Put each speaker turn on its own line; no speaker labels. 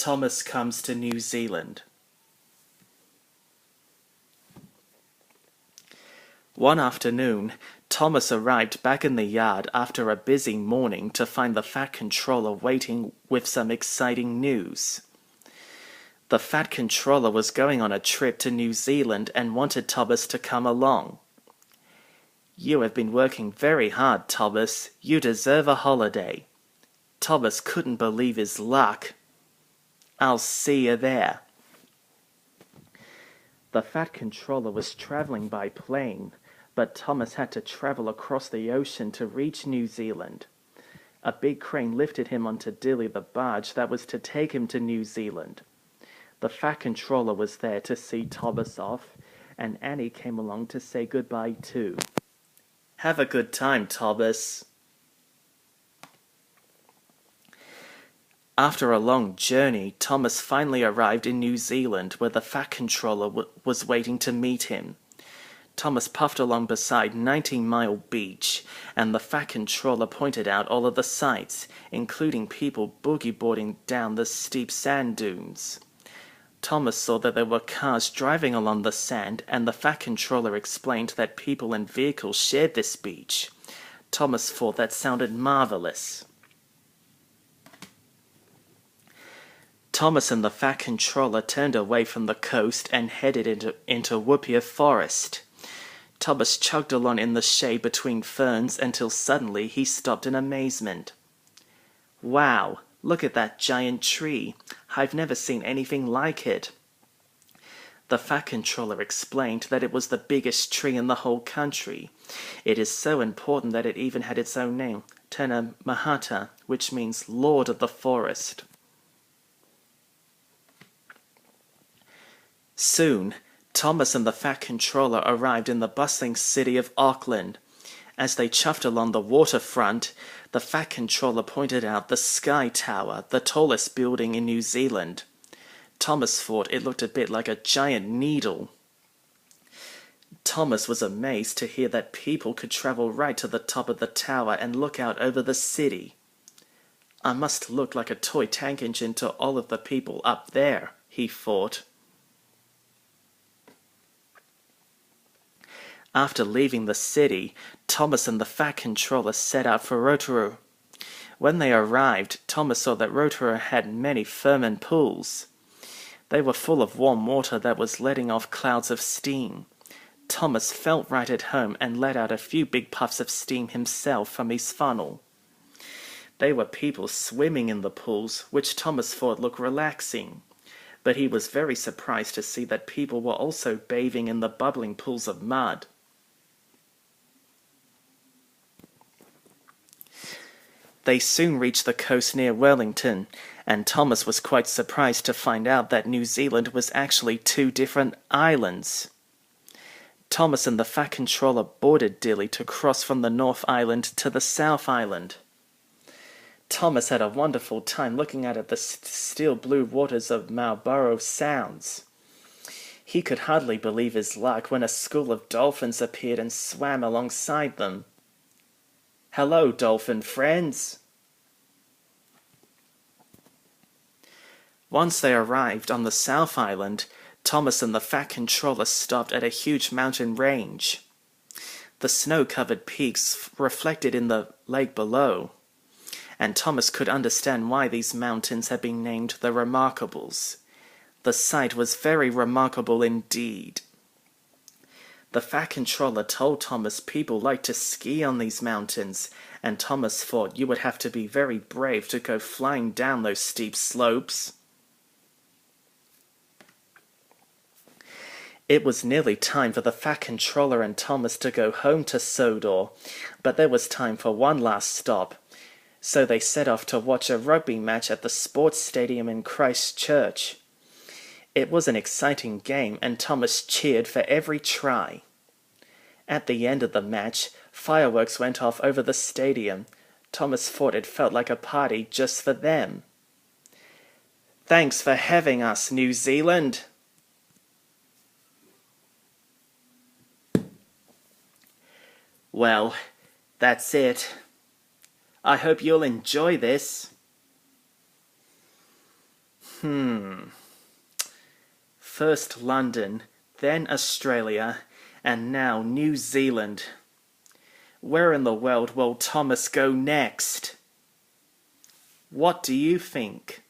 Thomas comes to New Zealand. One afternoon, Thomas arrived back in the yard after a busy morning to find the Fat Controller waiting with some exciting news. The Fat Controller was going on a trip to New Zealand and wanted Thomas to come along. "You have been working very hard, Thomas. You deserve a holiday." Thomas couldn't believe his luck. "I'll see you there." The Fat Controller was travelling by plane, but Thomas had to travel across the ocean to reach New Zealand. A big crane lifted him onto Dilly the barge that was to take him to New Zealand. The Fat Controller was there to see Thomas off, and Annie came along to say goodbye too. "Have a good time, Thomas." After a long journey, Thomas finally arrived in New Zealand, where the Fat Controller was waiting to meet him. Thomas puffed along beside 19 Mile Beach, and the Fat Controller pointed out all of the sights, including people boogie-boarding down the steep sand dunes. Thomas saw that there were cars driving along the sand, and the Fat Controller explained that people and vehicles shared this beach. Thomas thought that sounded marvelous. Thomas and the Fat Controller turned away from the coast and headed into Whoopia Forest. Thomas chugged along in the shade between ferns until suddenly he stopped in amazement. "Wow, look at that giant tree. I've never seen anything like it." The Fat Controller explained that it was the biggest tree in the whole country. It is so important that it even had its own name, Tena Mahata, which means Lord of the Forest. Soon, Thomas and the Fat Controller arrived in the bustling city of Auckland. As they chuffed along the waterfront, the Fat Controller pointed out the Sky Tower, the tallest building in New Zealand. Thomas thought it looked a bit like a giant needle. Thomas was amazed to hear that people could travel right to the top of the tower and look out over the city. "I must look like a toy tank engine to all of the people up there," he thought. After leaving the city, Thomas and the Fat Controller set out for Rotorua. When they arrived, Thomas saw that Rotorua had many ferment pools. They were full of warm water that was letting off clouds of steam. Thomas felt right at home and let out a few big puffs of steam himself from his funnel. There were people swimming in the pools, which Thomas thought looked relaxing. But he was very surprised to see that people were also bathing in the bubbling pools of mud. They soon reached the coast near Wellington, and Thomas was quite surprised to find out that New Zealand was actually 2 different islands. Thomas and the Fat Controller boarded Dilly to cross from the North Island to the South Island. Thomas had a wonderful time looking out at the still blue waters of Marlborough Sounds. He could hardly believe his luck when a school of dolphins appeared and swam alongside them. "Hello, dolphin friends." Once they arrived on the South Island, Thomas and the Fat Controller stopped at a huge mountain range. The snow-covered peaks reflected in the lake below, and Thomas could understand why these mountains had been named the Remarkables. The sight was very remarkable indeed. The Fat Controller told Thomas people like to ski on these mountains, and Thomas thought you would have to be very brave to go flying down those steep slopes. It was nearly time for the Fat Controller and Thomas to go home to Sodor, but there was time for one last stop, so they set off to watch a rugby match at the sports stadium in Christchurch. It was an exciting game, and Thomas cheered for every try. At the end of the match, fireworks went off over the stadium. Thomas thought it felt like a party just for them. "Thanks for having us, New Zealand." Well, that's it. I hope you'll enjoy this. First London, then Australia, and now New Zealand. Where in the world will Thomas go next? What do you think?